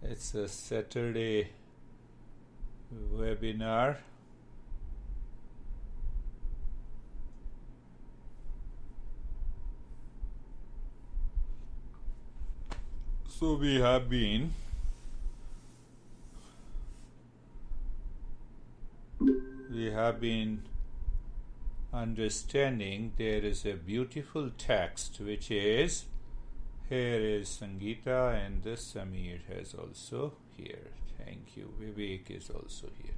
It's a Saturday webinar. So we have been understanding there is a beautiful text which is, here is Sangeeta and this Samir has also here. Thank you. Vivek is also here.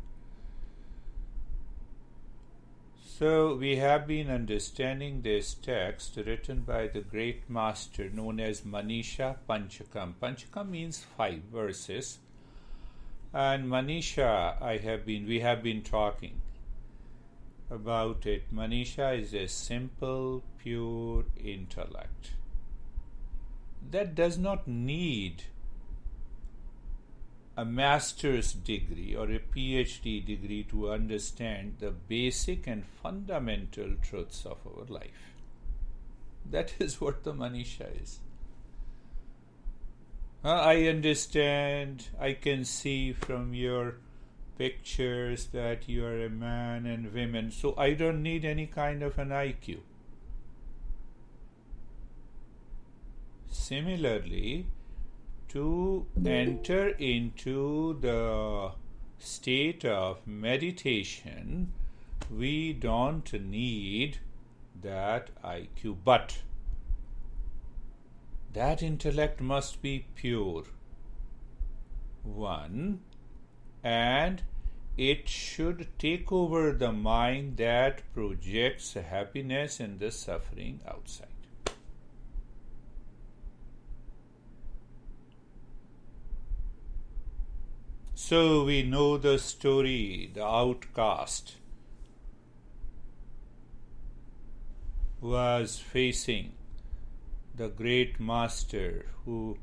So we have been understanding this text written by the great master known as Manisha Panchakam. Panchakam means 5 verses. And Manisha, we have been talking about it. Manisha is a simple, pure intellect that does not need a master's degree or a PhD degree to understand the basic and fundamental truths of our life. That is what the Manisha is. I understand, I can see from your pictures that you are a man and women, so I don't need any kind of an IQ. Similarly, to enter into the state of meditation, we don't need that IQ, but that intellect must be pure. One, and it should take over the mind that projects happiness and the suffering outside. So we know the story, the outcast was facing the great master who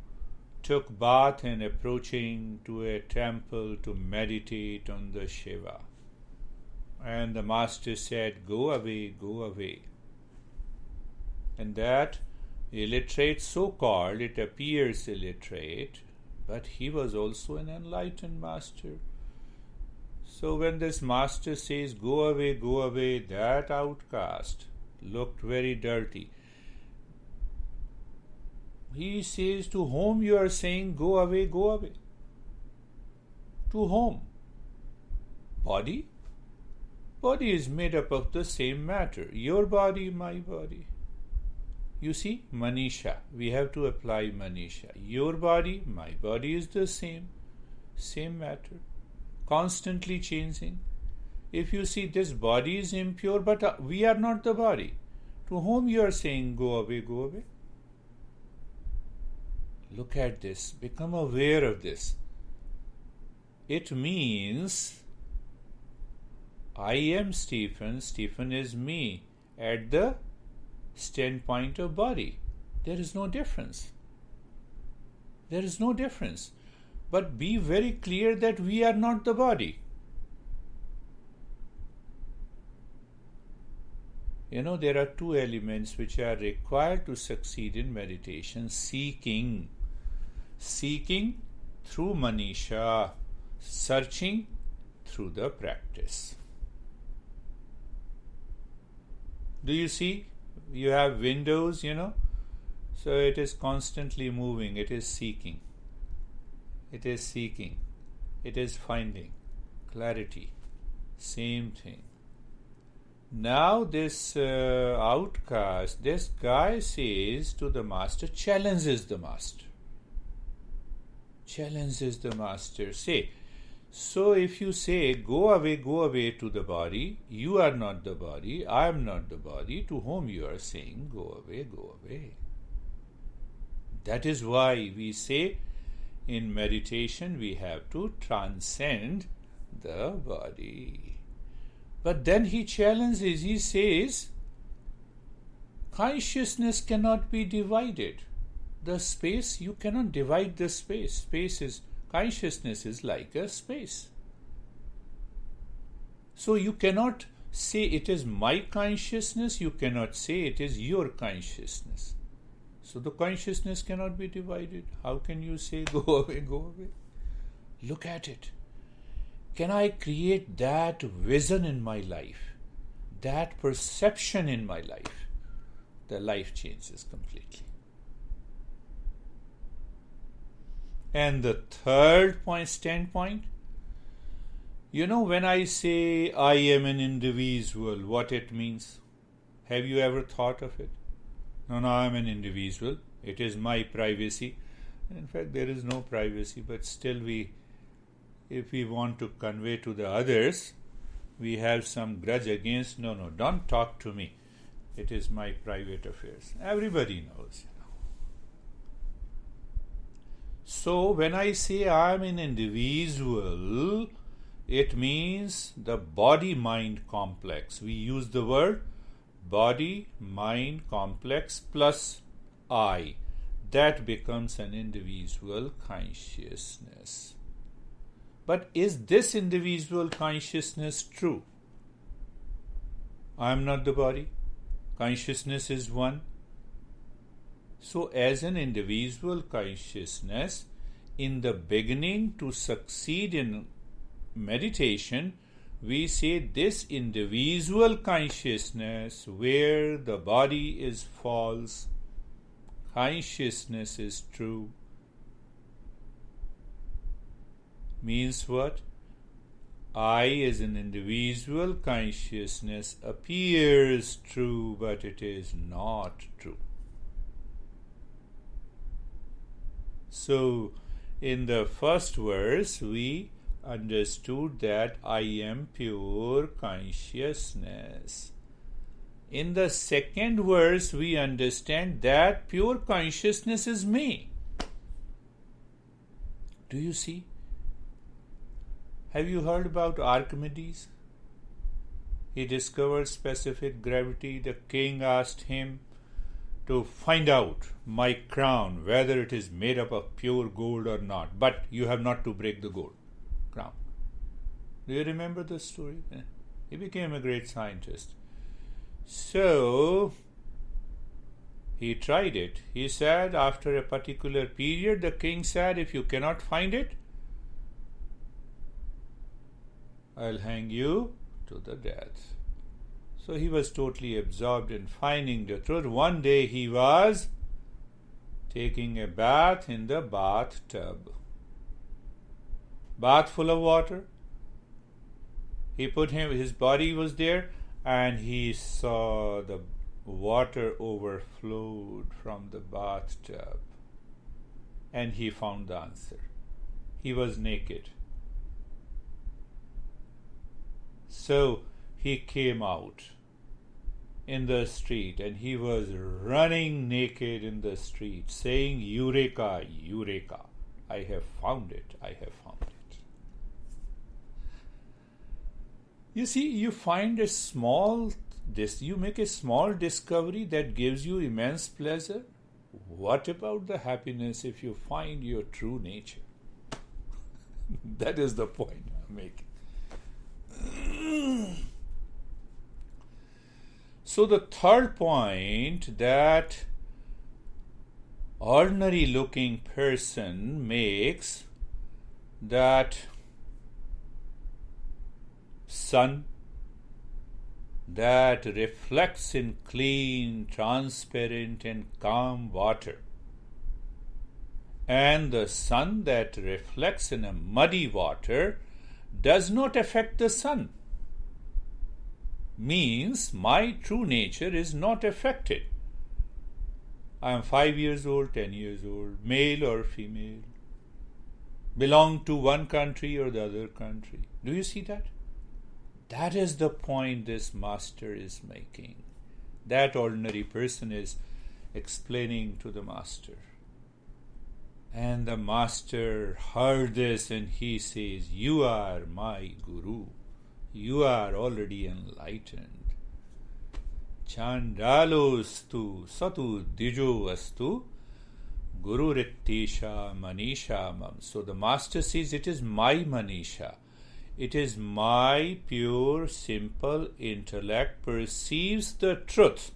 took bath and approaching to a temple to meditate on the Shiva. And the master said, "Go away, go away." And that illiterate, so-called, it appears illiterate, but he was also an enlightened master. So when this master says, go away, that outcast looked very dirty. He says, to whom you are saying, go away, go away? To whom? Body? Body is made up of the same matter. Your body, my body. You see, Manisha, we have to apply Manisha. Your body, my body is the same matter, constantly changing. If you see this body is impure, but we are not the body, to whom you are saying, go away, go away? Look at this, become aware of this. It means, I am Stephen, Stephen is me, at the standpoint of body. There is no difference. There is no difference. But be very clear that we are not the body. You know, there are 2 elements which are required to succeed in meditation. Seeking through Manisha, searching through the practice. Do you see? You have windows, so it is constantly moving. It is seeking. It is finding clarity. Same thing. Now this outcast, this guy says to the master, challenges the master. Say, so if you say, go away to the body, you are not the body, I am not the body, to whom you are saying, go away. That is why we say, in meditation, we have to transcend the body. But then he challenges, he says, consciousness cannot be divided. The space, you cannot divide the space. Consciousness is like a space. So you cannot say it is my consciousness, you cannot say it is your consciousness. So the consciousness cannot be divided. How can you say go away, go away? Look at it. Can I create that vision in my life, that perception in my life? The life changes completely. And the third standpoint, when I say I am an individual, what it means? Have you ever thought of it? No, I am an individual. It is my privacy. In fact, there is no privacy, but still if we want to convey to the others, we have some grudge against, no, don't talk to me. It is my private affairs. Everybody knows. So when I say I am an individual, it means the body-mind complex. We use the word body-mind complex plus I. That becomes an individual consciousness. But is this individual consciousness true? I am not the body. Consciousness is one. So as an individual consciousness, in the beginning, to succeed in meditation, we say this individual consciousness, where the body is false, consciousness is true. Means what? I as an individual consciousness appears true, but it is not true. So, in the first verse, we understood that I am pure consciousness. In the second verse, we understand that pure consciousness is me. Do you see? Have you heard about Archimedes? He discovered specific gravity. The king asked him to find out my crown, whether it is made up of pure gold or not. But you have not to break the gold crown. Do you remember the story? He became a great scientist. So, he tried it. He said, after a particular period, the king said, if you cannot find it, I'll hang you to the death. So he was totally absorbed in finding the truth. One day he was taking a bath in the bathtub. Bath full of water. His body was there, and he saw the water overflowed from the bathtub. And he found the answer. He was naked. So he came out in the street, and he was running naked in the street, saying, Eureka, Eureka, I have found it, I have found it. You see, you make a small discovery that gives you immense pleasure. What about the happiness if you find your true nature? That is the point I'm making. So the third point, that ordinary looking person makes, that sun that reflects in clean, transparent and calm water, and the sun that reflects in a muddy water does not affect the sun. Means my true nature is not affected. I am 5 years old, 10 years old, male or female, belong to one country or the other country. Do you see that? That is the point this master is making. That ordinary person is explaining to the master. And the master heard this, and he says, you are my guru. You are already enlightened. Chandalostu satu dijo astu guru rittesha manisha mam. So the master says, it is my manisha. It is my pure, simple intellect perceives the truth.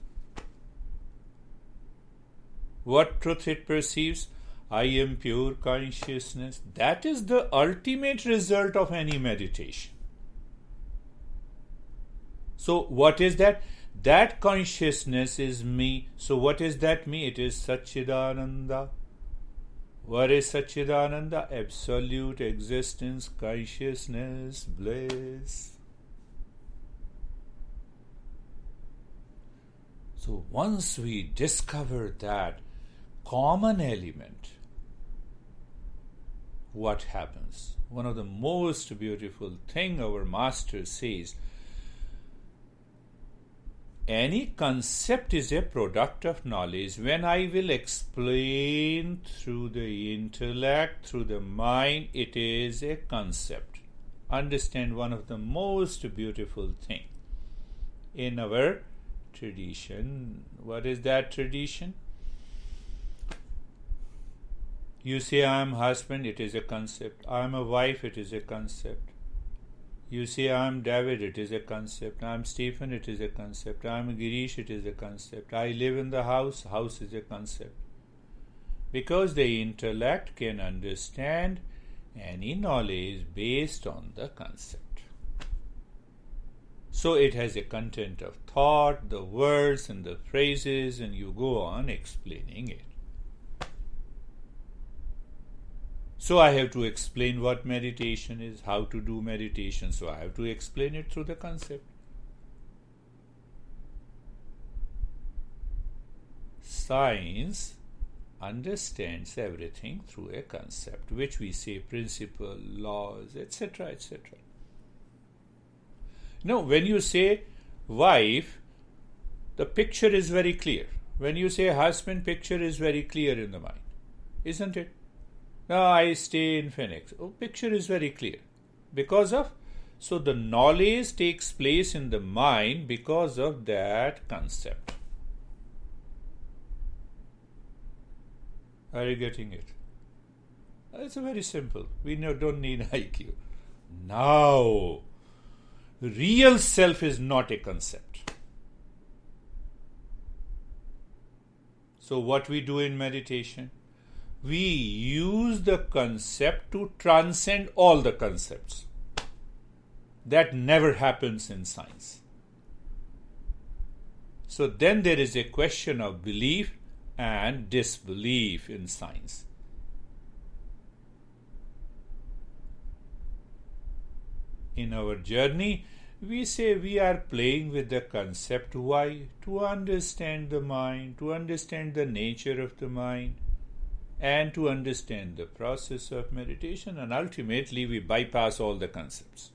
What truth it perceives? I am pure consciousness. That is the ultimate result of any meditation. So what is that? That consciousness is me. So what is that me? It is Satchidananda. What is Satchidananda? Absolute existence, consciousness, bliss. So once we discover that common element, what happens? One of the most beautiful thing our master says, any concept is a product of knowledge. When I will explain through the intellect, through the mind, it is a concept. Understand one of the most beautiful thing in our tradition. What is that tradition? You say I am husband, it is a concept. I am a wife, it is a concept. You say I am David, it is a concept. I am Stephen, it is a concept. I am Girish, it is a concept. I live in the house is a concept. Because the intellect can understand any knowledge based on the concept. So it has a content of thought, the words and the phrases, and you go on explaining it. So I have to explain what meditation is, how to do meditation. So I have to explain it through the concept. Science understands everything through a concept, which we say principle, laws, etc., etc. Now, when you say wife, the picture is very clear. When you say husband, picture is very clear in the mind, isn't it? Now I stay in Phoenix. Oh, picture is very clear. Because of, so the knowledge takes place in the mind because of that concept. Are you getting it? It's very simple. We don't need IQ. Now, real self is not a concept. So what we do in meditation? We use the concept to transcend all the concepts. That never happens in science. So then there is a question of belief and disbelief in science. In our journey, we say we are playing with the concept. Why? To understand the mind, to understand the nature of the mind, and to understand the process of meditation, and ultimately we bypass all the concepts.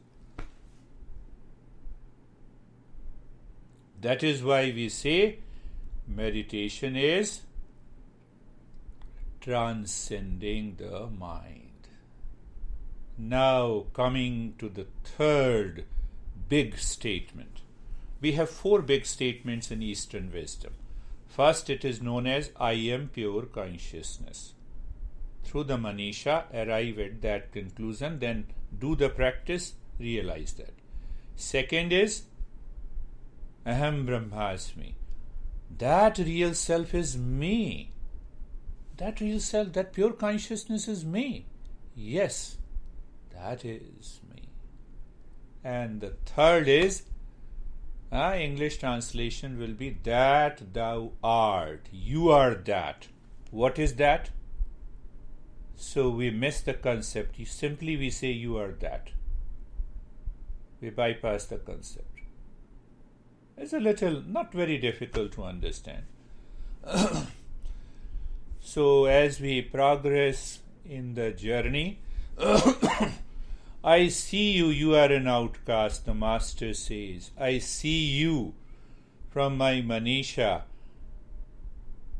That is why we say meditation is transcending the mind. Now coming to the third big statement. We have 4 big statements in Eastern wisdom. First, it is known as I am pure consciousness. Through the Manisha, arrive at that conclusion, then do the practice, realize that. Second is Aham Brahmasmi. That real self is me. That real self, that pure consciousness is me. Yes, that is me. And the third is, English translation will be that thou art. You are that. What is that? So we miss the concept. We say you are that. We bypass the concept. It's a little, not very difficult to understand. So as we progress in the journey, I see you, you are an outcast, the Master says. I see you from my Manisha,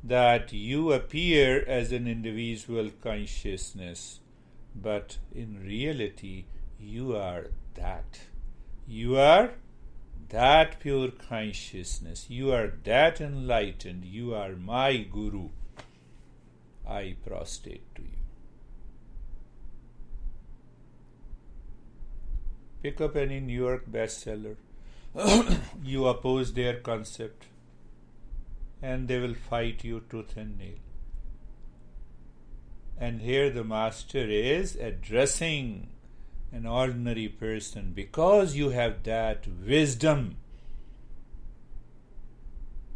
that you appear as an individual consciousness, but in reality, you are that. You are that pure consciousness. You are that enlightened. You are my Guru. I prostrate to you. Pick up any New York bestseller. You oppose their concept, and they will fight you tooth and nail. And here the master is addressing an ordinary person because you have that wisdom.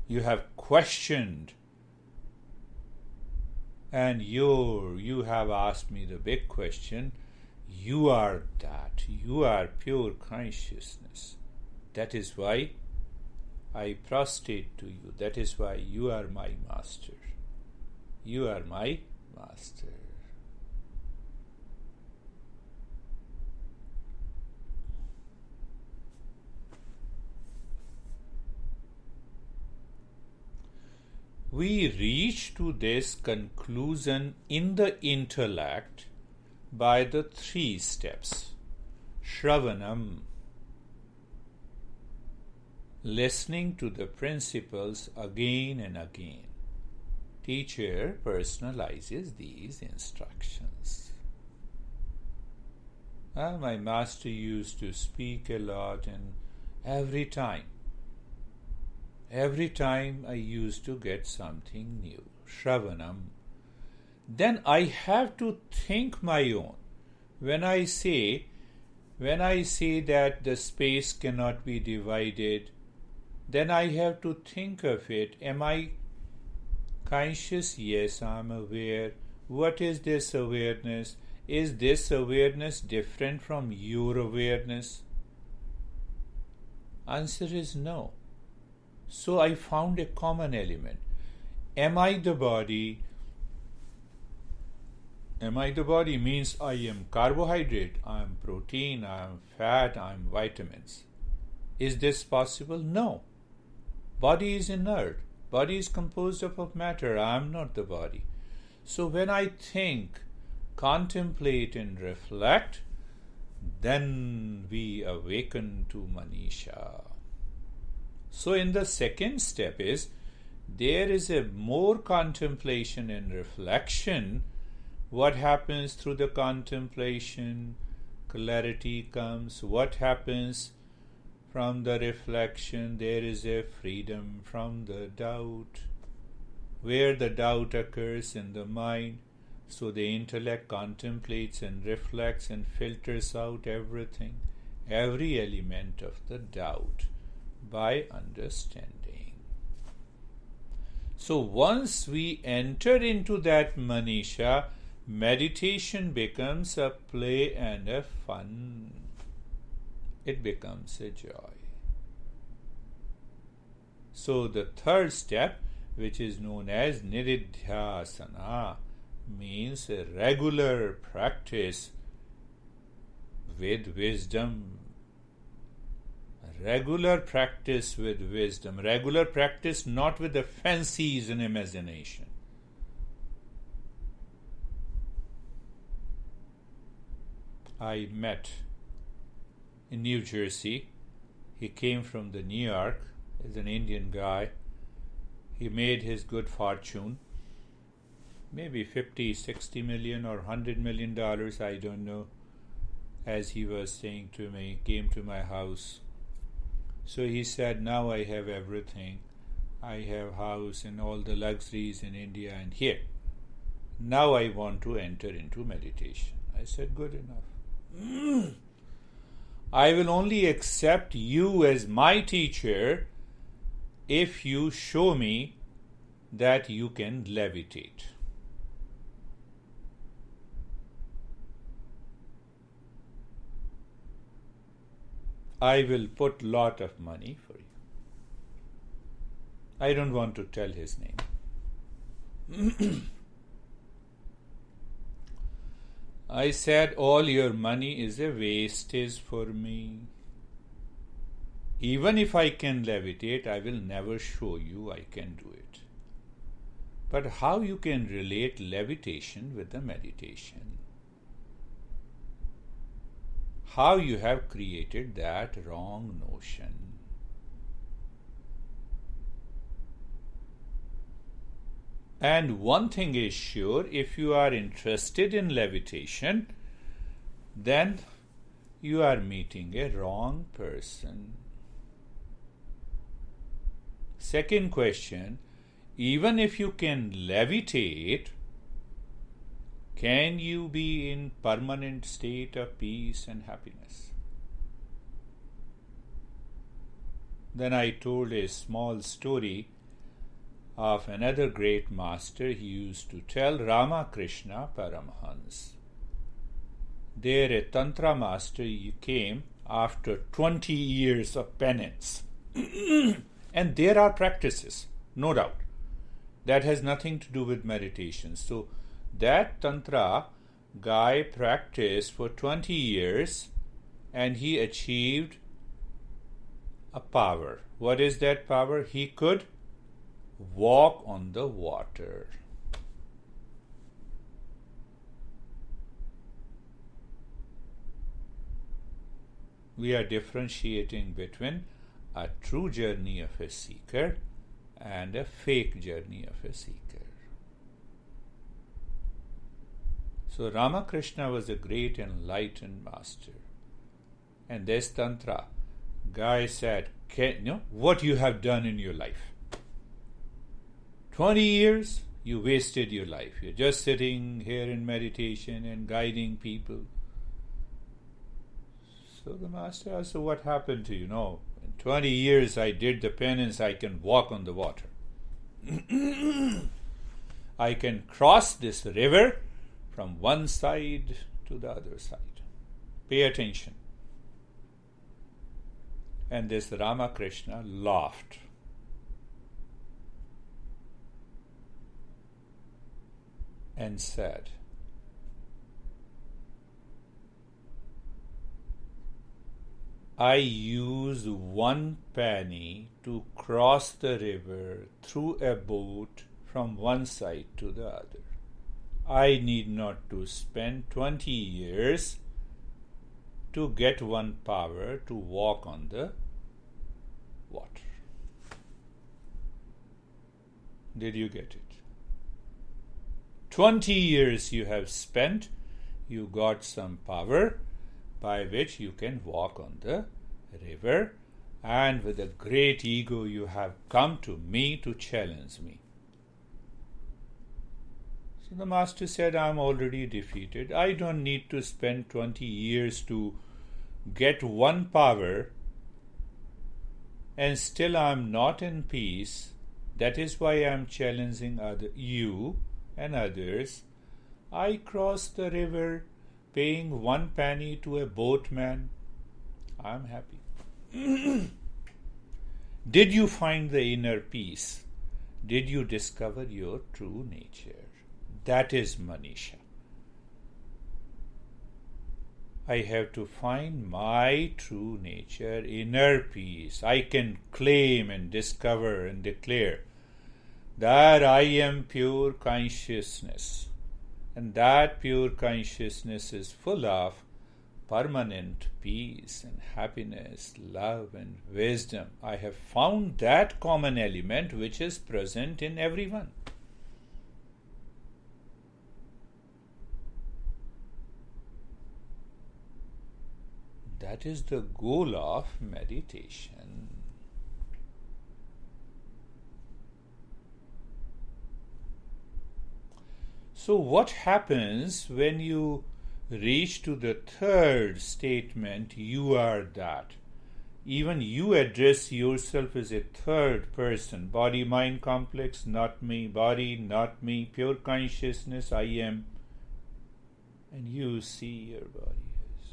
You have questioned, and you have asked me the big question. You are that. You are pure consciousness. That is why I prostrate to you. That is why you are my master. You are my master. We reach to this conclusion in the intellect by the 3 steps. Shravanam, listening to the principles again and again. Teacher personalizes these instructions. My master used to speak a lot, and every time I used to get something new. Shravanam. Then I have to think my own. When I say that the space cannot be divided, then I have to think of it. Am I conscious? Yes, I am aware. What is this awareness? Is this awareness different from your awareness? Answer is no. So I found a common element. Am I the body? Am I the body means I am carbohydrate, I am protein, I am fat, I am vitamins. Is this possible? No. Body is inert. Body is composed of matter. I am not the body. So when I think, contemplate and reflect, then we awaken to Manisha. So in the second step is, there is a more contemplation and reflection. What happens through the contemplation? Clarity comes. What happens from the reflection? There is a freedom from the doubt. Where the doubt occurs in the mind, so the intellect contemplates and reflects and filters out everything, every element of the doubt by understanding. So once we enter into that Manisha, meditation becomes a play and a fun. It becomes a joy. So the third step, which is known as Niridhyasana, means a regular practice with wisdom. Regular practice with wisdom. Regular practice not with the fancies and imagination. I met in New Jersey. He came from the New York. He's an Indian guy. He made his good fortune. Maybe 50, 60 million or $100 million, I don't know. As he was saying to me, came to my house. So he said, now I have everything. I have house and all the luxuries in India and here. Now I want to enter into meditation. I said, good enough. I will only accept you as my teacher if you show me that you can levitate. I will put lot of money for you. I don't want to tell his name. I said, all your money is a wastage for me. Even if I can levitate, I will never show you I can do it. But how you can relate levitation with the meditation? How you have created that wrong notion? And one thing is sure, if you are interested in levitation, then you are meeting a wrong person. Second question, even if you can levitate, Can you be in permanent state of peace and happiness? Then I told a small story of another great master he used to tell, Ramakrishna Paramhans. There a Tantra master came after 20 years of penance. And there are practices, no doubt. That has nothing to do with meditation. So that Tantra guy practiced for 20 years and he achieved a power. What is that power? He could walk on the water. We are differentiating between a true journey of a seeker and a fake journey of a seeker. So Ramakrishna was a great enlightened master. And this Tantra guy said, what you have done in your life? 20 years, you wasted your life. You're just sitting here in meditation and guiding people. So the master asked, so what happened to you? In 20 years I did the penance, I can walk on the water. I can cross this river from one side to the other side. Pay attention. And this Ramakrishna laughed. And said, I use 1 penny to cross the river through a boat from one side to the other. I need not to spend 20 years to get one power to walk on the water. Did you get it? 20 years you have spent, you got some power by which you can walk on the river, and with a great ego you have come to me to challenge me. So the master said, I'm already defeated. I don't need to spend 20 years to get one power, and still I'm not in peace. That is why I'm challenging you and others. I crossed the river paying 1 penny to a boatman. I'm happy. Did you find the inner peace? Did you discover your true nature? That is Manisha. I have to find my true nature, inner peace. I can claim and discover and declare that I am pure consciousness. And that pure consciousness is full of permanent peace and happiness, love and wisdom. I have found that common element which is present in everyone. That is the goal of meditation. So what happens when you reach to the third statement, you are that? Even you address yourself as a third person. Body-mind complex, not me. Body, not me. Pure consciousness, I am. And you see your body as.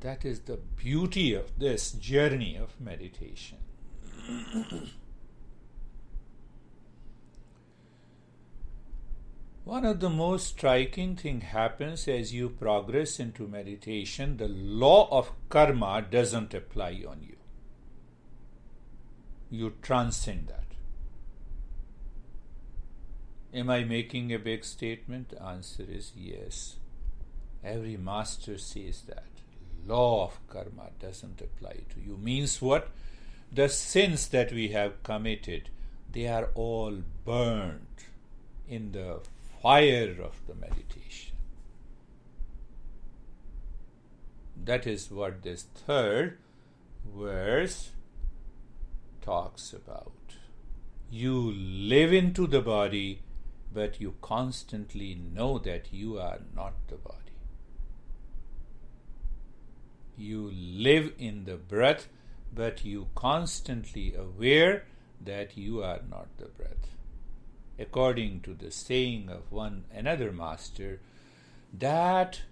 That is the beauty of this journey of meditation. One of the most striking things happens as you progress into meditation. The law of karma doesn't apply on you. You transcend that. Am I making a big statement? The answer is yes. Every master says that. Law of karma doesn't apply to you. Means what? The sins that we have committed, they are all burned in the fire of the meditation. That is what this third verse talks about. You live into the body, but you constantly know that you are not the body. You live in the breath, but you constantly aware that you are not the breath. According to the saying of another master, that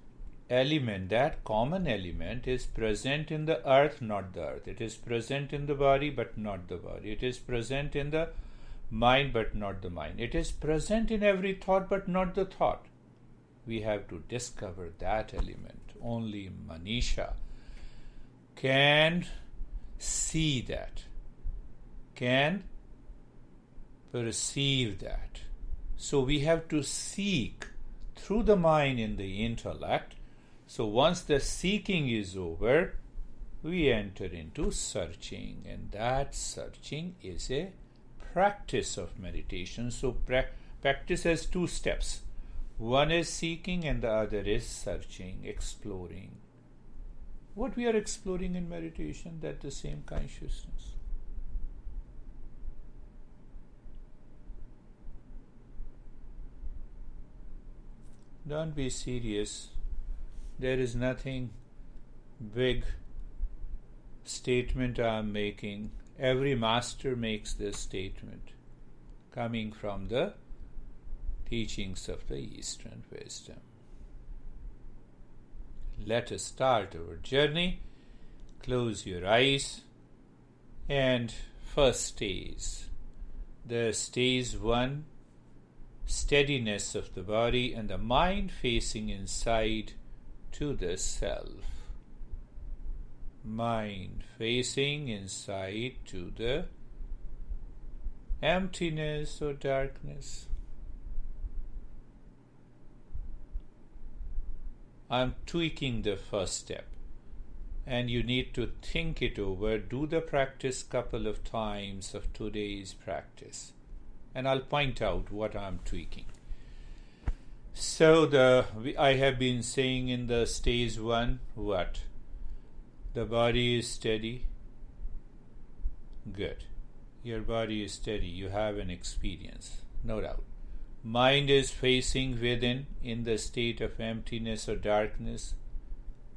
element, that common element is present in the earth, not the earth. It is present in the body, but not the body. It is present in the mind, but not the mind. It is present in every thought, but not the thought. We have to discover that element. Only Manisha can see that, can perceive that. So we have to seek through the mind in the intellect. So once the seeking is over, we enter into searching, and that searching is a practice of meditation. So practice has two steps. One is seeking and the other is searching, exploring. What we are exploring in meditation, that the same consciousness. Don't be serious. There is nothing big statement I am making. Every master makes this statement coming from the teachings of the Eastern wisdom. Let us start our journey. Close your eyes. And first stage. The stage 1, steadiness of the body and the mind facing inside to the self. Mind facing inside to the emptiness or darkness. I'm tweaking the first step, and you need to think it over. Do the practice couple of times of today's practice, and I'll point out what I'm tweaking. So I have been saying in the stage 1, what? The body is steady. Good. Your body is steady. You have an experience, no doubt. Mind is facing within in the state of emptiness or darkness,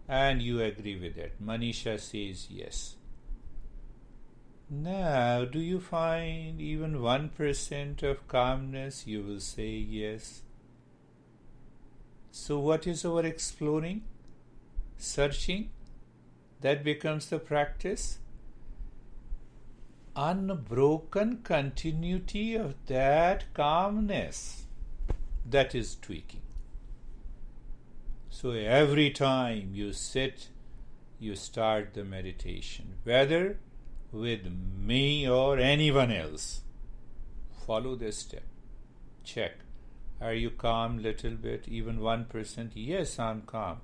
and you agree with it. Manisha says yes. Now, do you find even 1% of calmness? You will say yes. So what is our exploring? Searching? That becomes the practice. Unbroken continuity of that calmness. That is tweaking. So every time you sit, you start the meditation, whether with me or anyone else. Follow this step. Check. Are you calm little bit? Even 1%? Yes, I'm calm.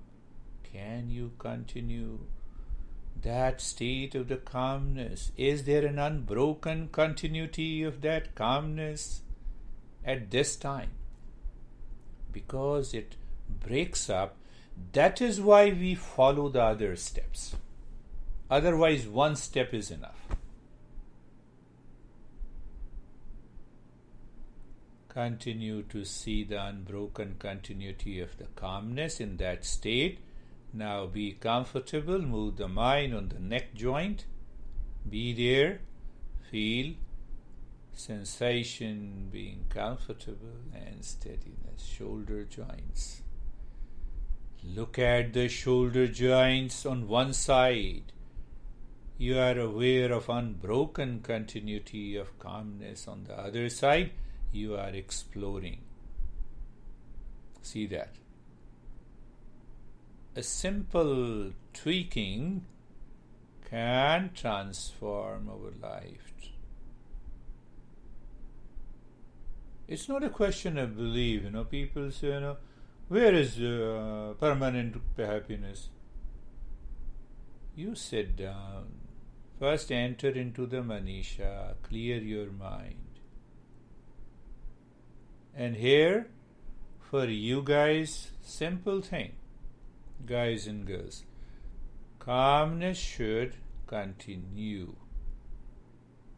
Can you continue that state of the calmness? Is there an unbroken continuity of that calmness at this time? Because it breaks up, that is why we follow the other steps. Otherwise, one step is enough. Continue to see the unbroken continuity of the calmness in that state. Now be comfortable, move the mind on the neck joint. Be there, feel sensation, being comfortable and steadiness. Shoulder joints. Look at the shoulder joints on one side. You are aware of unbroken continuity of calmness. On the other side, you are exploring. See that? A simple tweaking can transform our life. It's not a question of belief. People say, where is permanent happiness? You sit down. First enter into the Manisha. Clear your mind. And here, for you guys, simple thing. Guys and girls, calmness should continue.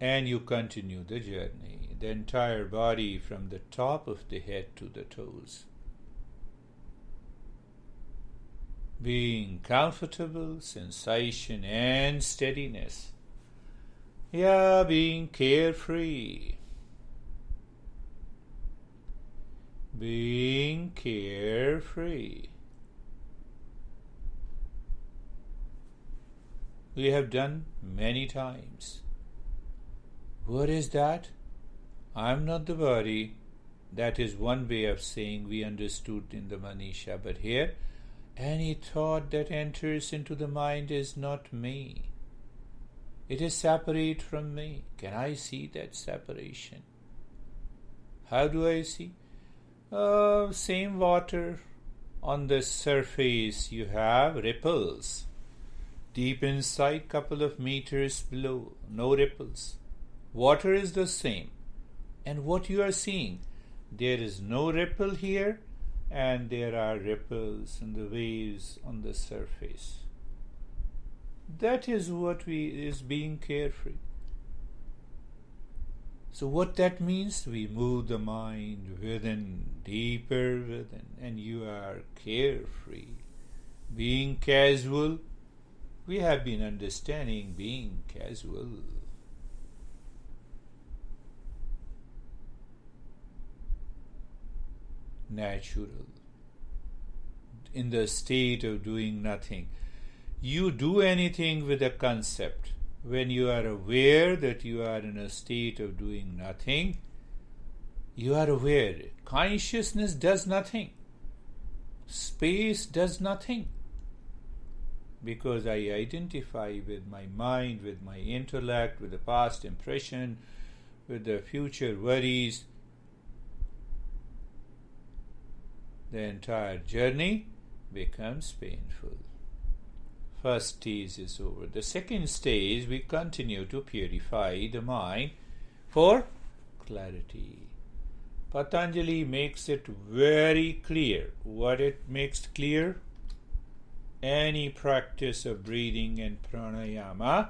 and you continue the journey, the entire body from the top of the head to the toes. Being comfortable, sensation and steadiness. Yeah, being carefree. Being carefree. We have done many times. What is that? I'm not the body. That is one way of saying we understood in the Manisha. But here, any thought that enters into the mind is not me. It is separate from me. Can I see that separation? How do I see? Same water. On the surface you have ripples. Deep inside, couple of meters below, no ripples. Water is the same. And what you are seeing, there is no ripple here, and there are ripples in the waves on the surface. That is what is being carefree. So what that means, we move the mind within, deeper within, and you are carefree. Being casual, we have been understanding being casual. Natural. In the state of doing nothing. You do anything with a concept. When you are aware that you are in a state of doing nothing, you are aware. Consciousness does nothing. Space does nothing. Because I identify with my mind, with my intellect, with the past impression, with the future worries, the entire journey becomes painful. First stage is over. The second stage, we continue to purify the mind for clarity. Patanjali makes it very clear. What it makes clear? Any practice of breathing and pranayama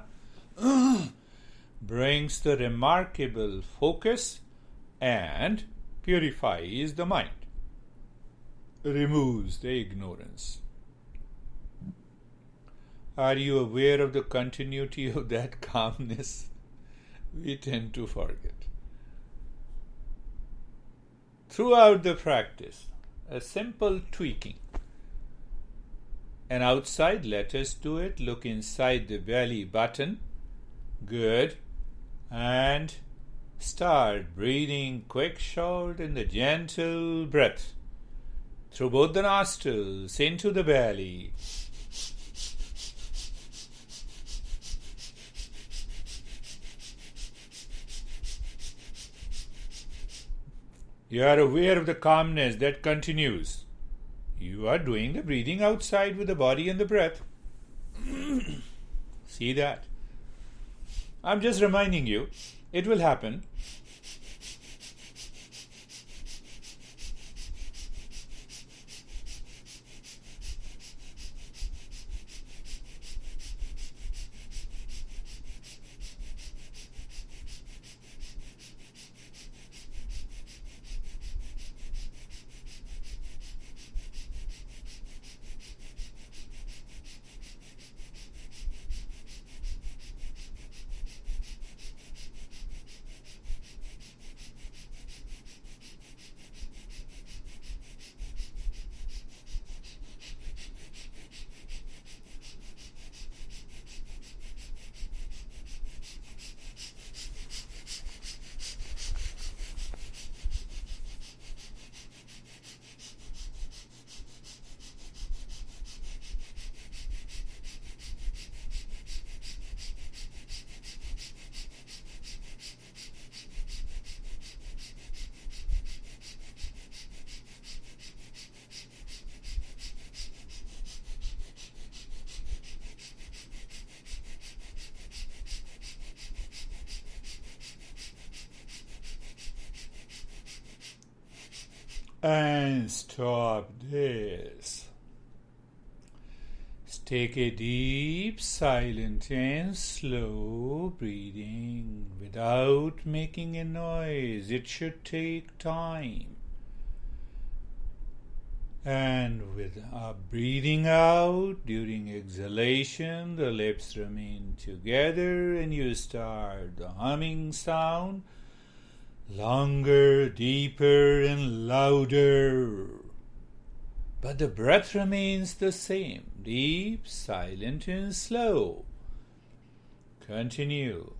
brings the remarkable focus and purifies the mind, removes the ignorance. Are you aware of the continuity of that calmness? We tend to forget. Throughout the practice, a simple tweaking. And outside, let us do it. Look inside the belly button. Good. And start breathing quick, short, in the gentle breath. Through both the nostrils, into the belly. You are aware of the calmness that continues. You are doing the breathing outside with the body and the breath. See that? I'm just reminding you, it will happen. And stop this. take a deep, silent and slow breathing without making a noise. It should take time. And with breathing out, during exhalation, the lips remain together and you start the humming sound, longer, deeper and louder. But the breath remains the same, deep, silent and slow. Continue.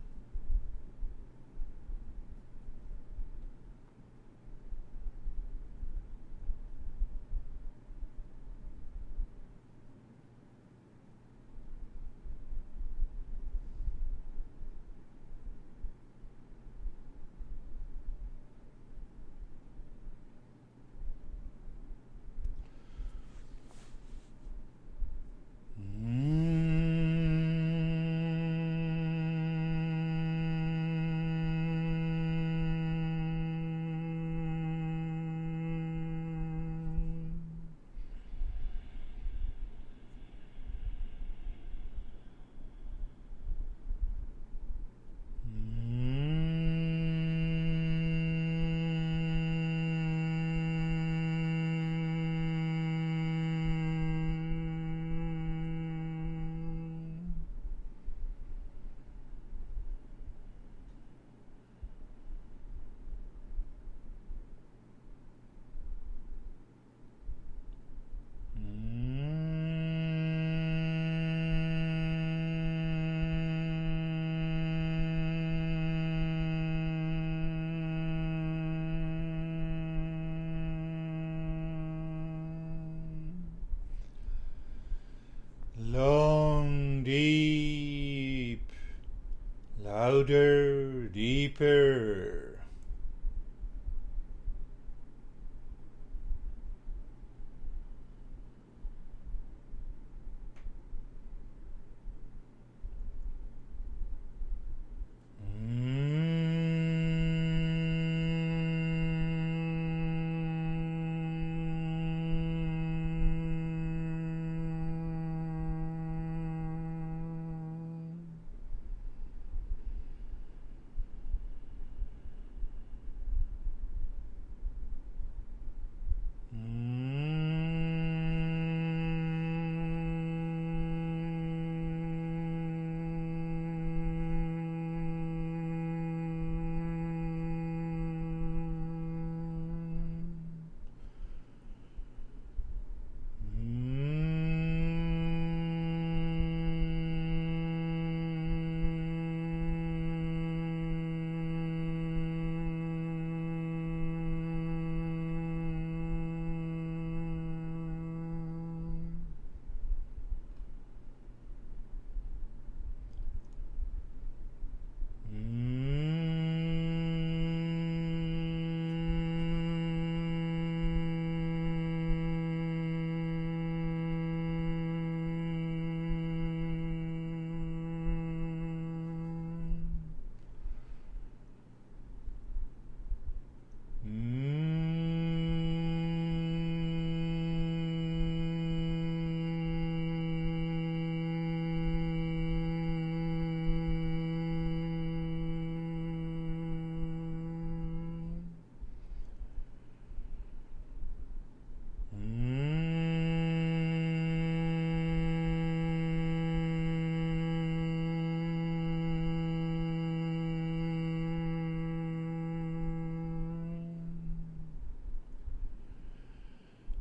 Long, deep, louder, deeper.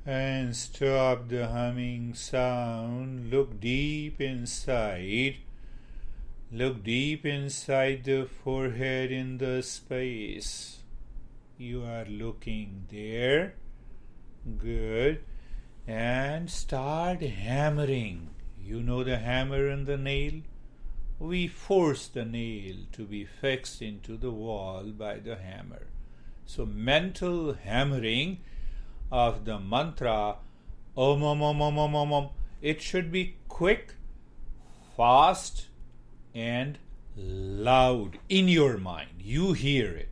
And stop the humming sound. Look deep inside. Look deep inside the forehead in the space. You are looking there. Good. And start hammering. You know the hammer and the nail? We force the nail to be fixed into the wall by the hammer. So mental hammering of the mantra Om Om Om Om Om Om Om. It should be quick, fast, and loud in your mind. You hear it.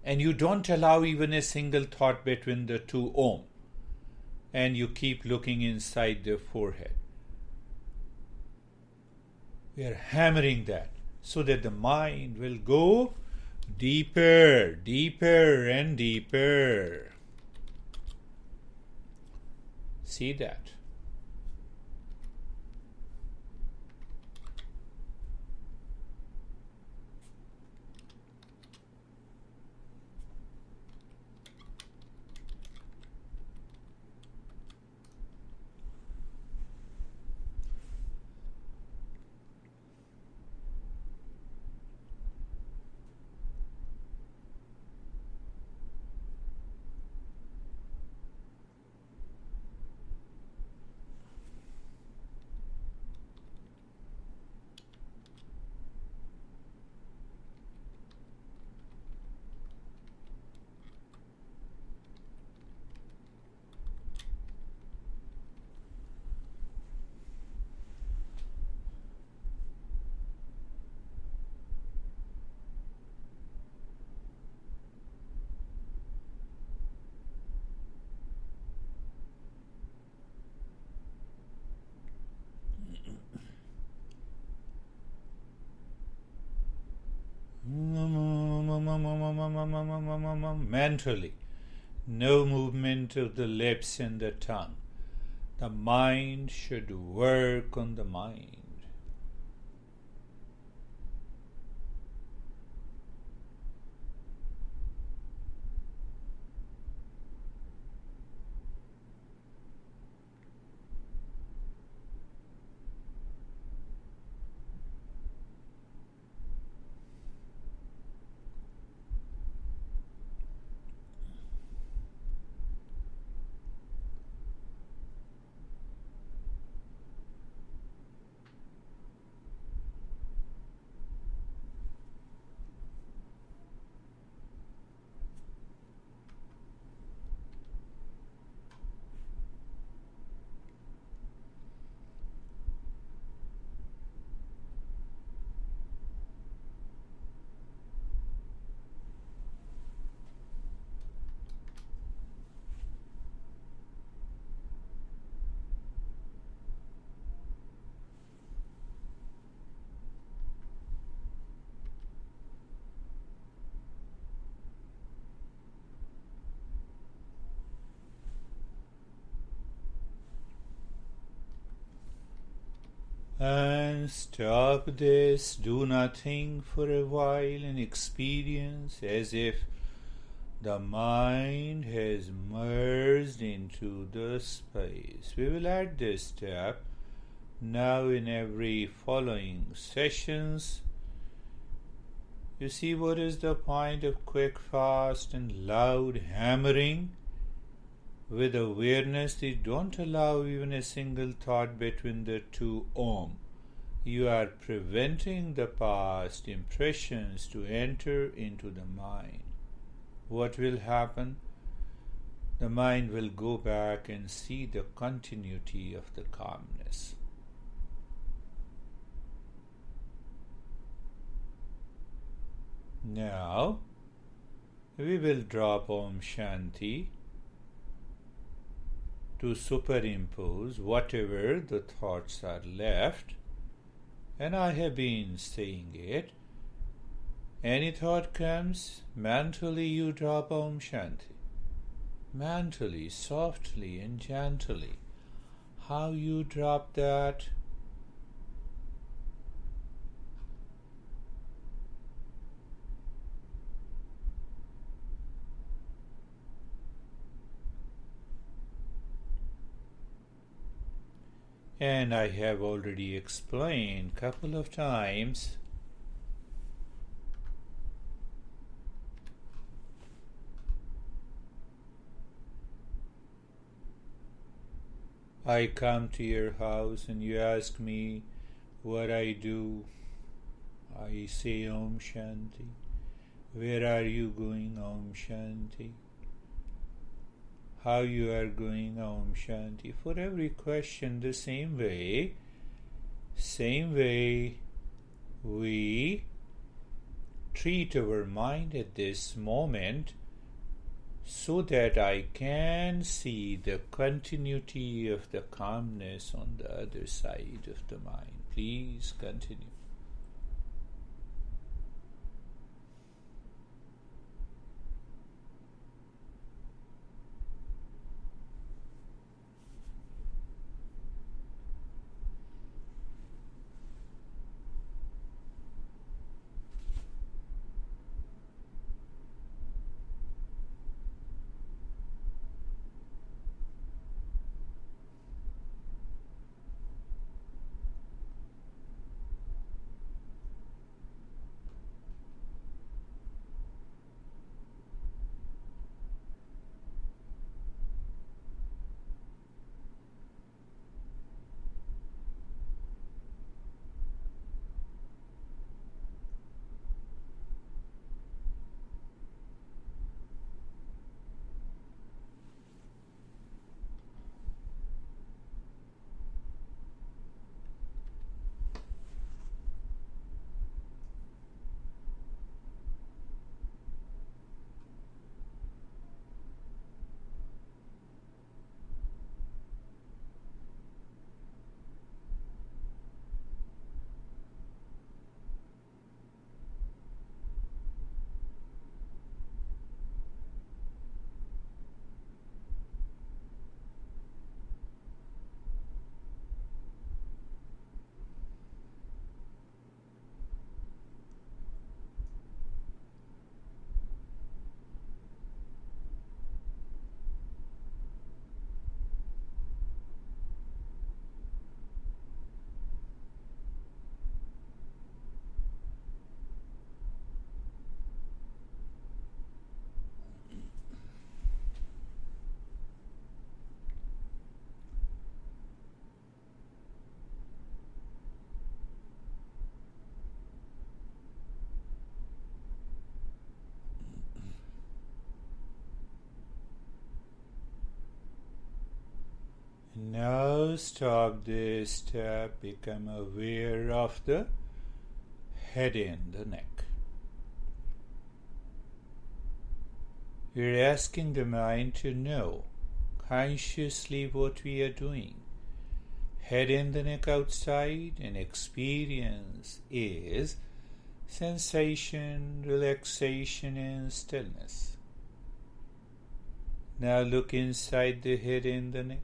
And you don't allow even a single thought between the two Om. And you keep looking inside the forehead. We are hammering that so that the mind will go deeper, deeper and deeper. See that. Mentally, no movement of the lips and the tongue. The mind should work on the mind. And stop this, do nothing for a while and experience as if the mind has merged into the space. We will add this step now in every following sessions. You see what is the point of quick, fast and loud hammering? With awareness, they don't allow even a single thought between the two Om. You are preventing the past impressions to enter into the mind. What will happen? The mind will go back and see the continuity of the calmness. Now, we will drop Om Shanti to superimpose whatever the thoughts are left, and I have been saying it. Any thought comes, mentally you drop Om Shanti. Mentally, softly and gently. How you drop that? And I have already explained a couple of times I come to your house and you ask me what I do. I say Om Shanti. Where are you going? Om Shanti. How you are going? Om Shanti. For every question the same way we treat our mind at this moment so that I can see the continuity of the calmness on the other side of the mind. Please Please continue. Now stop this step, become aware of the head in the neck. We're asking the mind to know consciously what we are doing. Head in the neck outside, and experience is sensation, relaxation, and stillness. Now look inside the head in the neck.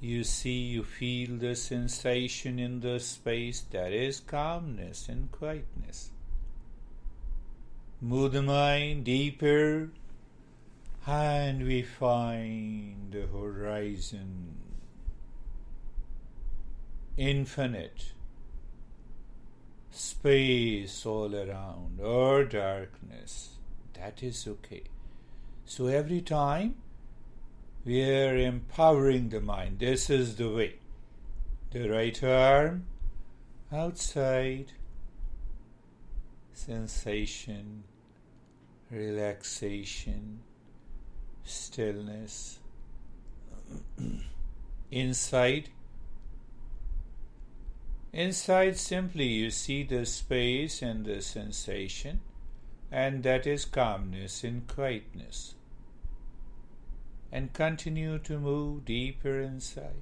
You see, you feel the sensation in the space, that is calmness and quietness. Move the mind deeper, and we find the horizon, infinite space all around, or darkness. That is okay. So every time we are empowering the mind. This is the way. The right arm outside, sensation, relaxation, stillness. Inside simply you see the space and the sensation, and that is calmness and quietness. And continue to move deeper inside.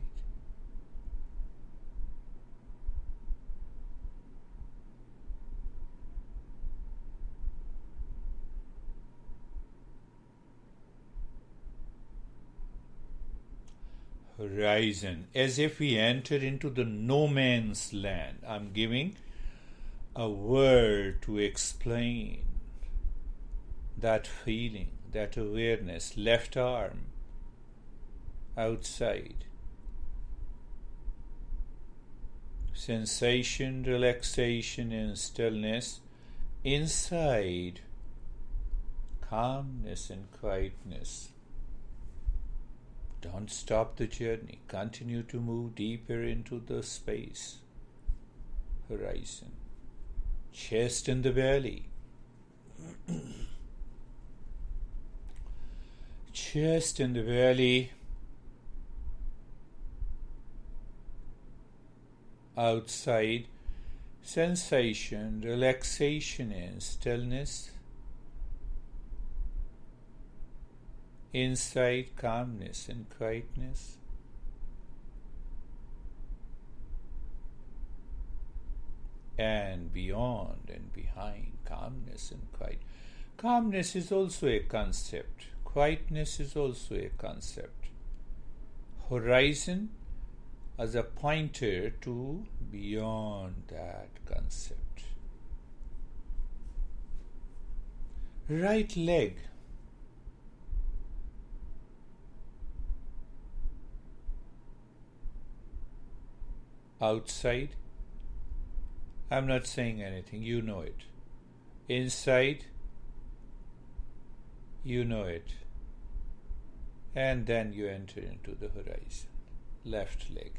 Horizon, as if we enter into the no man's land. I'm giving a word to explain that feeling, that awareness. Left arm outside, sensation, relaxation, and stillness. Inside, calmness and quietness. Don't stop the journey. Continue to move deeper into the space. Horizon. Chest and the belly. Chest and the belly. Outside, sensation, relaxation, and stillness. Inside, calmness and quietness. and beyond and behind, calmness and quiet. Calmness is also a concept. Quietness is also a concept. Horizon as a pointer to beyond that concept. Right leg. Outside. I'm not saying anything, you know it. Inside, you know it. And then you enter into the horizon. Left leg.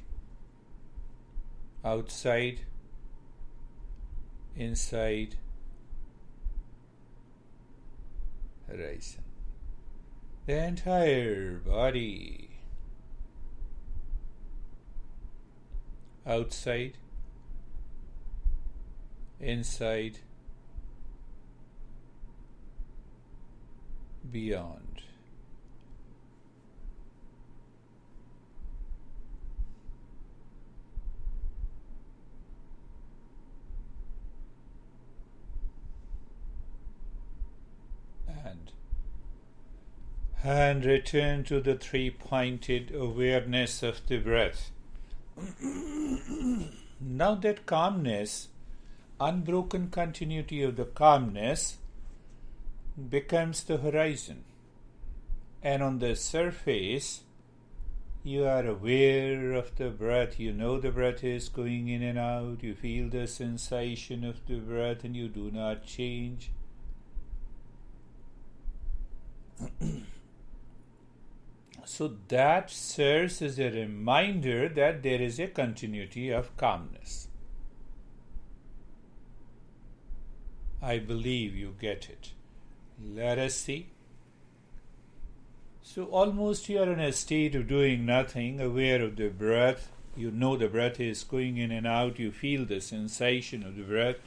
Outside, inside, horizon. The entire body. Outside, inside, beyond. And return to the three-pointed awareness of the breath. Now that calmness, unbroken continuity of the calmness, becomes the horizon. And on the surface, you are aware of the breath. You know the breath is going in and out. You feel the sensation of the breath and you do not change. So that serves as a reminder that there is a continuity of calmness. I believe you get it. Let us see. So almost you are in a state of doing nothing, aware of the breath. You know the breath is going in and out. You feel the sensation of the breath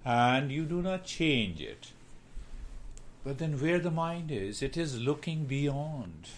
and you do not change it. But then where the mind is, it is looking beyond.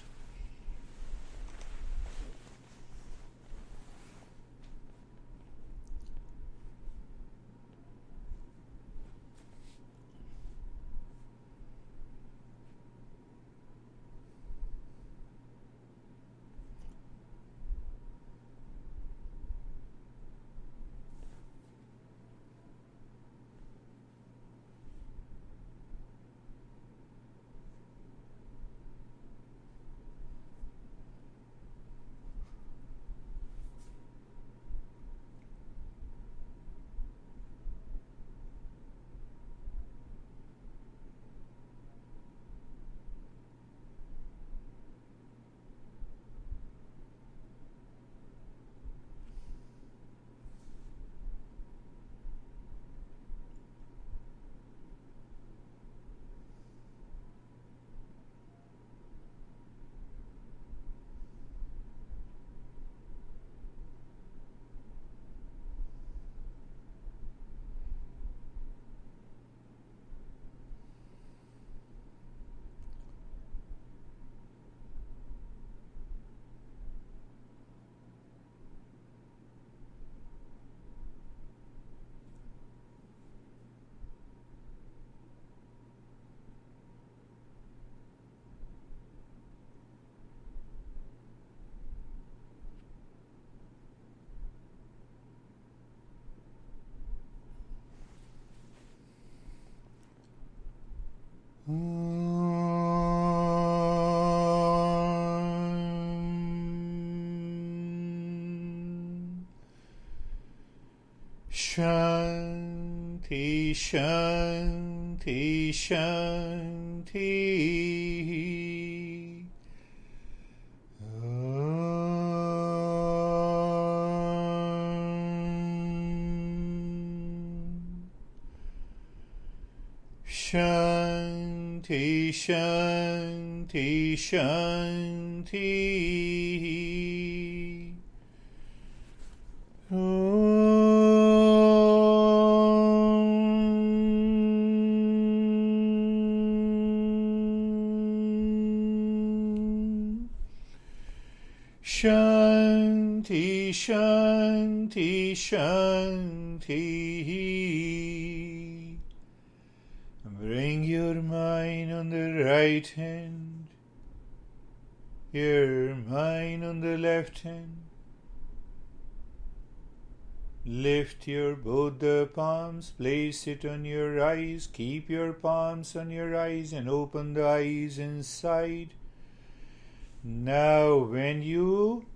Shanti, Shanti, Shanti. Shanti, Shanti, Shanti. Shanti, Shanti, Shanti. Bring your mind on the right hand, your mind on the left hand. Lift your both the palms, place it on your eyes, keep your palms on your eyes and open the eyes inside. Now when you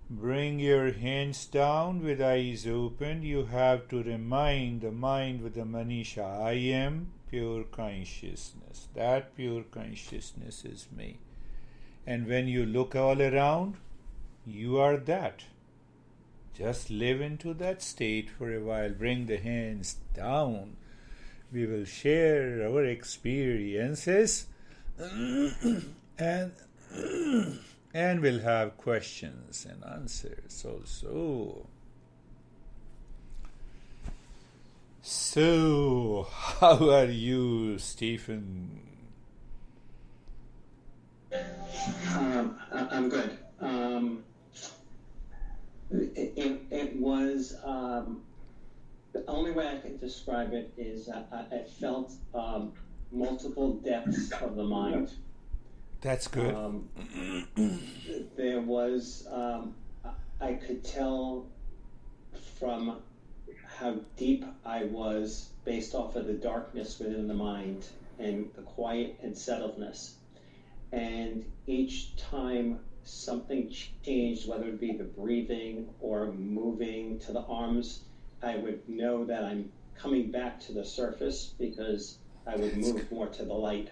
bring your hands down with eyes open, you have to remind the mind with the Manisha, I am pure consciousness. That pure consciousness is me. And when you look all around, you are that. Just live into that state for a while. Bring the hands down. We will share our experiences and we'll have questions and answers also. So, how are you, Stephen? I'm good. It was the only way I can describe it is I felt multiple depths of the mind. That's good. There was I could tell from how deep I was based off of the darkness within the mind and the quiet and settledness. And each time something changed, whether it be the breathing or moving to the arms, I would know that I'm coming back to the surface because I would move more to the light.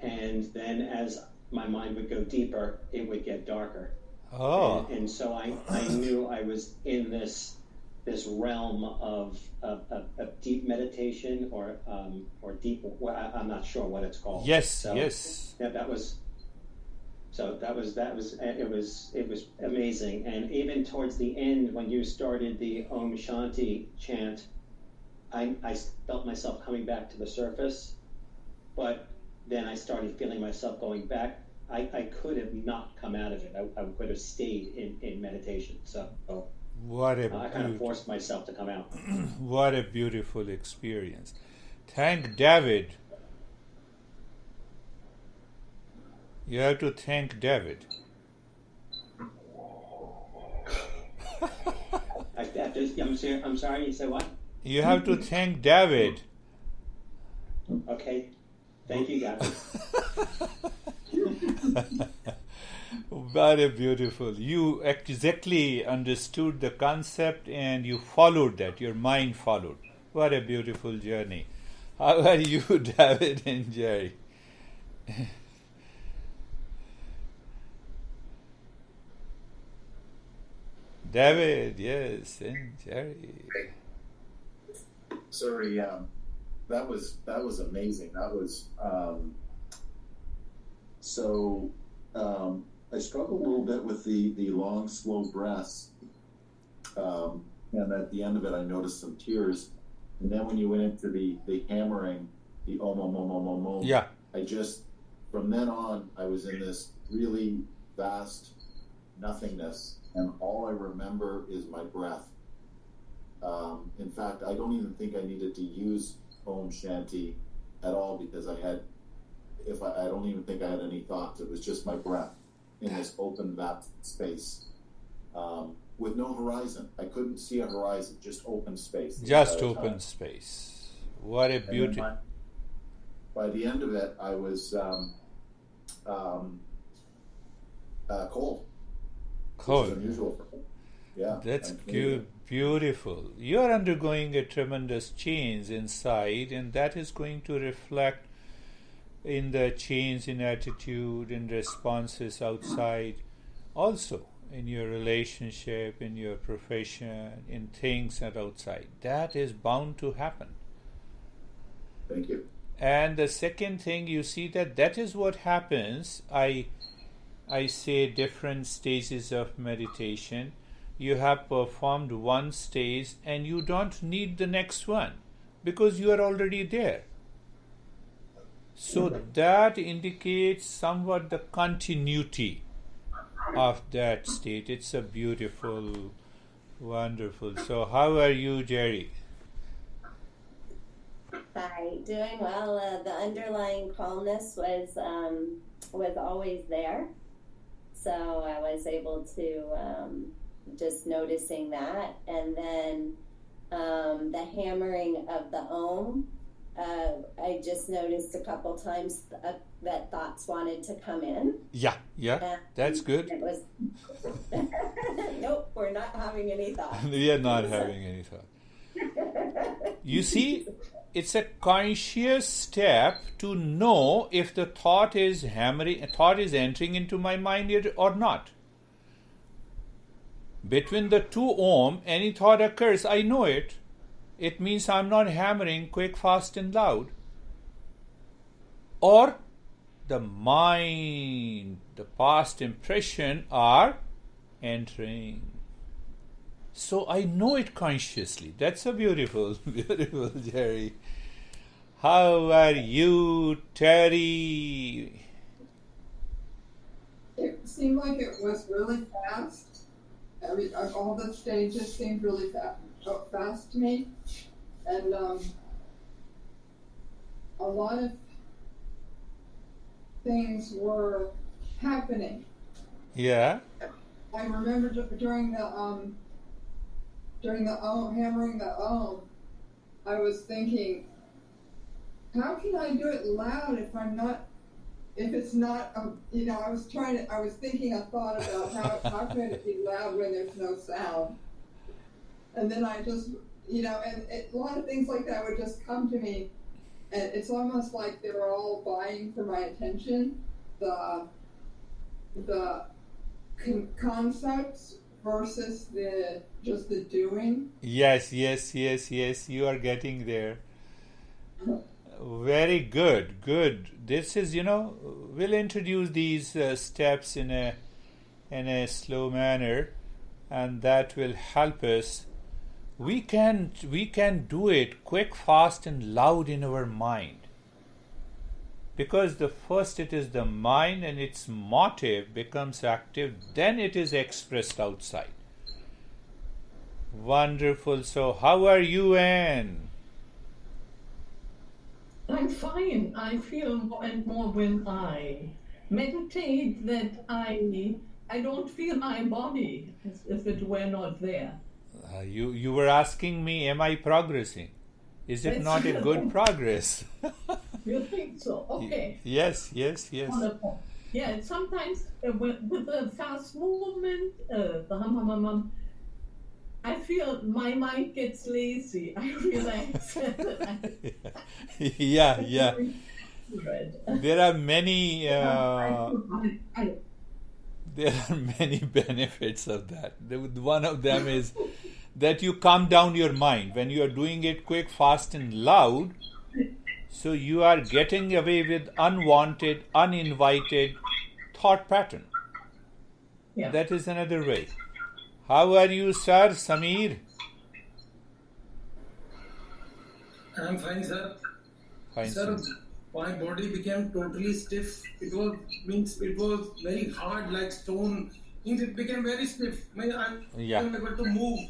And then as my mind would go deeper, it would get darker. Oh. And so I knew I was in this realm of deep meditation or deep, I'm not sure what it's called. Yes. Yeah, that was it was amazing. And even towards the end, when you started the Om Shanti chant, I felt myself coming back to the surface, but then I started feeling myself going back. I could have not come out of it. I could have stayed in meditation. So I kind of forced myself to come out. What a beautiful experience. Thank David. You have to thank David. I'm sorry, you said what? You have to thank David. Okay. Thank you, guys. Very beautiful. You exactly understood the concept and you followed that. Your mind followed. What a beautiful journey. How are you, David and Jerry? David, yes, and Jerry. Sorry, that was amazing. That was I struggled a little bit with the long, slow breaths, and at the end of it, I noticed some tears. And then when you went into the hammering, the om om om om om om, yeah, I just from then on I was in this really vast nothingness, and all I remember is my breath. In fact, I don't even think I needed to use Om Shanti at all because I don't even think I had any thoughts. It was just my breath in this open, vast space with no horizon. I couldn't see a horizon, just open space. Just open space. What a beauty. By the end of it, I was cold. Cold. Which is unusual for me. Yeah. That's beautiful. You are undergoing a tremendous change inside, and that is going to reflect in the change in attitude and responses outside, also in your relationship, in your profession, in things that outside. That is bound to happen. Thank you. And the second thing, you see that is what happens. I say different stages of meditation. You have performed one stage and you don't need the next one because you are already there. So that indicates somewhat the continuity of that state. It's a beautiful, wonderful. So how are you, Jerry? Hi, doing well. The underlying calmness was always there, so I was able to just noticing that, and then the hammering of the Om. I just noticed a couple times that thoughts wanted to come in. Yeah, that's good. It was nope, we're not having any thoughts. We are not having any thought. You see, it's a conscious step to know if the thought is entering into my mind or not. Between the two Om, any thought occurs, I know it. It means I'm not hammering quick, fast, and loud. Or the mind, the past impression are entering. So I know it consciously. That's a beautiful, beautiful, Jerry. How are you, Terry? It seemed like it was really fast. All the stages seemed really fast to me. And a lot of things were happening. Yeah. I remember during the Om, hammering the Om, I was thinking, how can I do it loud if it's not, I was thinking a thought about how can it be loud when there's no sound? And then I just, and a lot of things like that would just come to me, and it's almost like they were all vying for my attention. The concepts versus just the doing. Yes, you are getting there. Very good. This is, we'll introduce these steps in a slow manner, and that will help us. We can do it quick, fast, and loud in our mind. Because the first it is the mind and its motive becomes active, then it is expressed outside. Wonderful. So how are you, Anne? I'm fine. I feel more and more when I meditate that I don't feel my body as if it were not there. You were asking me, am I progressing? Is it not a good progress? You think so? Okay. Yes. Wonderful. Yeah, sometimes with a fast movement, the hum, I feel my mind gets lazy. I relax. Yeah. There are many. There are many benefits of that. One of them is that you calm down your mind when you are doing it quick, fast, and loud. So you are getting away with unwanted, uninvited thought pattern. Yeah. That is another way. How are you, sir, Samir? I'm fine, sir. Fine, Sir, my body became totally stiff. It was very hard, like stone. It became very stiff. I'm able to move.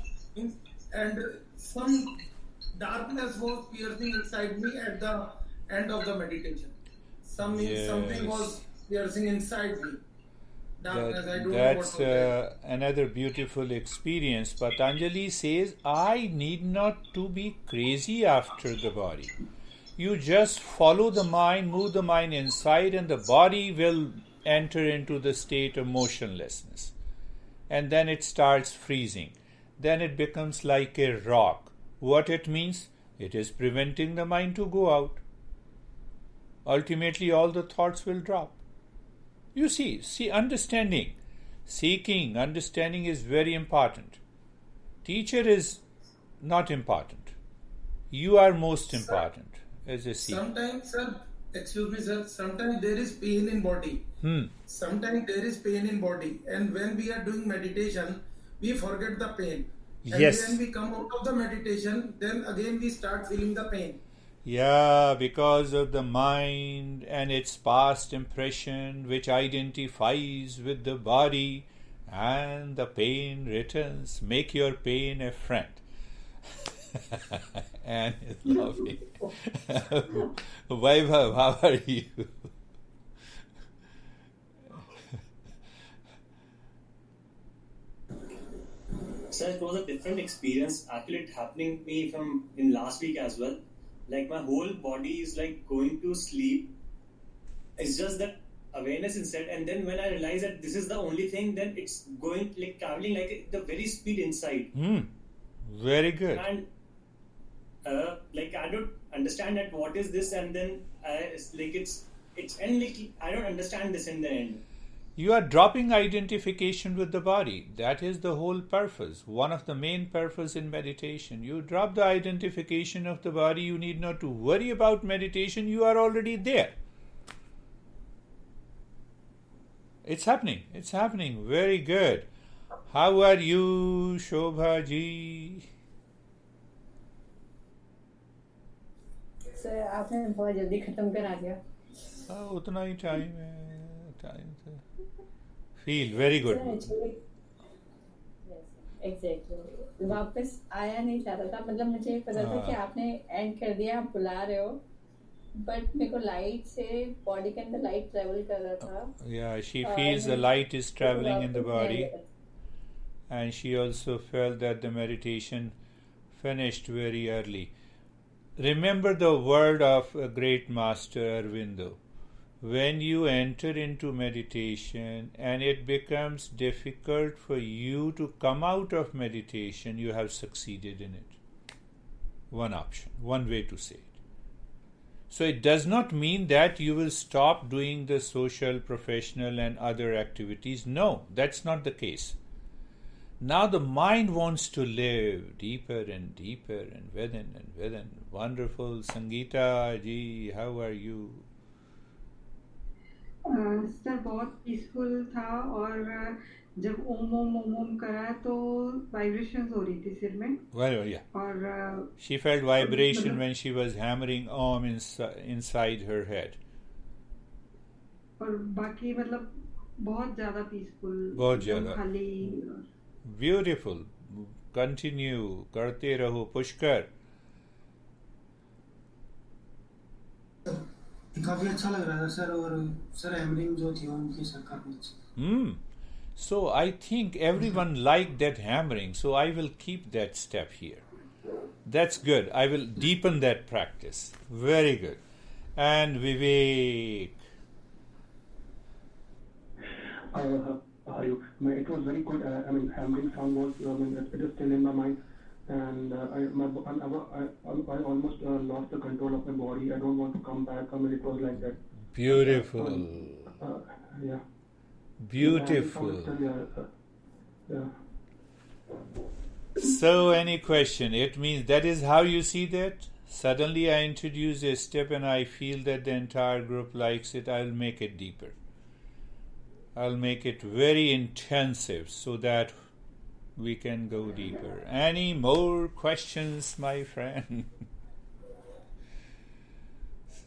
And some darkness was piercing inside me at the end of the meditation. Something was piercing inside me. That's another beautiful experience. Patanjali says, I need not to be crazy after the body. You just follow the mind, move the mind inside, and the body will enter into the state of motionlessness. And then it starts freezing. Then it becomes like a rock. What it means? It is preventing the mind to go out. Ultimately, all the thoughts will drop. You see, understanding, seeking, understanding is very important. Teacher is not important. You are most important as a seeker. Sometimes, sir, excuse me, sir, sometimes there is pain in body. Sometimes there is pain in body. And when we are doing meditation, we forget the pain. And Yes. when we come out of the meditation, then again we start feeling the pain. Yeah, because of the mind and its past impression, which identifies with the body, and the pain returns. Make your pain a friend. And is laughing. Vaibhav, how are you? Sir, it was a different experience. Actually, it happening to me from in last week as well. Like my whole body is like going to sleep. It's just that awareness instead. And then when I realize that this is the only thing, then it's going like traveling like the very speed inside. Very good. And like I don't understand that what is this, and then it's like it's and like I don't understand this in the end. You are dropping identification with the body. That is the whole purpose. One of the main purpose in meditation. You drop the identification of the body. You need not to worry about meditation. You are already there. It's happening. It's happening. Very good. How are you, Shobha ji? Sir आपने बहुत जल्दी खत्म करा दिया. उतना ही time है. Feel very good. Exactly वापस आया नहीं चाहता था. मतलब मुझे पता था कि आपने एंड कर दिया, आप बुला रहे हो, बट मेरे को लाइट से बॉडी के अंदर लाइट ट्रेवल कर रहा था. Yeah, she feels the light is traveling in the body, and she also felt that the meditation finished very early. Remember the word of a great master Aurobindo. When you enter into meditation and it becomes difficult for you to come out of meditation, you have succeeded in it. One option, one way to say it. So it does not mean that you will stop doing the social, professional and other activities. No, that's not the case. Now the mind wants to live deeper and deeper and within and within. Wonderful. Sangeeta ji, how are you? Sir बहुत peaceful था, और जब ओम ओम ओम ओम करा तो vibrations हो रही थी सिर में. Yeah. और she felt vibration when she was hammering Om inside her head. और बाकी मतलब बहुत ज़्यादा पीसफुल, बहुत ज़्यादा खाली. Beautiful. Continue. करते रहो पुष्कर. काफी अच्छा लग रहा था सर, और सर हैमरिंग जो थी उनकी सर काफी अच्छी. So I think everyone liked that hammering, so I will keep that step here. That's good. I will deepen that practice. Very good. And Vivek. It was very good. Hammering sound was, it is still in my mind. And I almost lost the control of my body. I don't want to come back. It was like that. Beautiful. Yeah. Beautiful. Yeah. So, any question? It means that is how you see that? Suddenly I introduce a step and I feel that the entire group likes it. I'll make it deeper. I'll make it very intensive so that we can go deeper. Any more questions, my friend?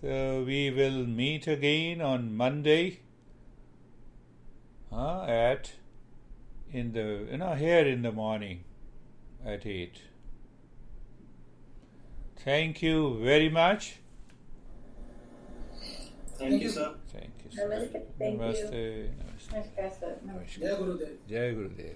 So we will meet again on Monday. Here in the morning at 8. Thank you very much. Thank you, sir. Thank you, sir. Namaste. Thank you. Namaste. नमस्कार sir. जय गुरुदेव. Jai Gurudev.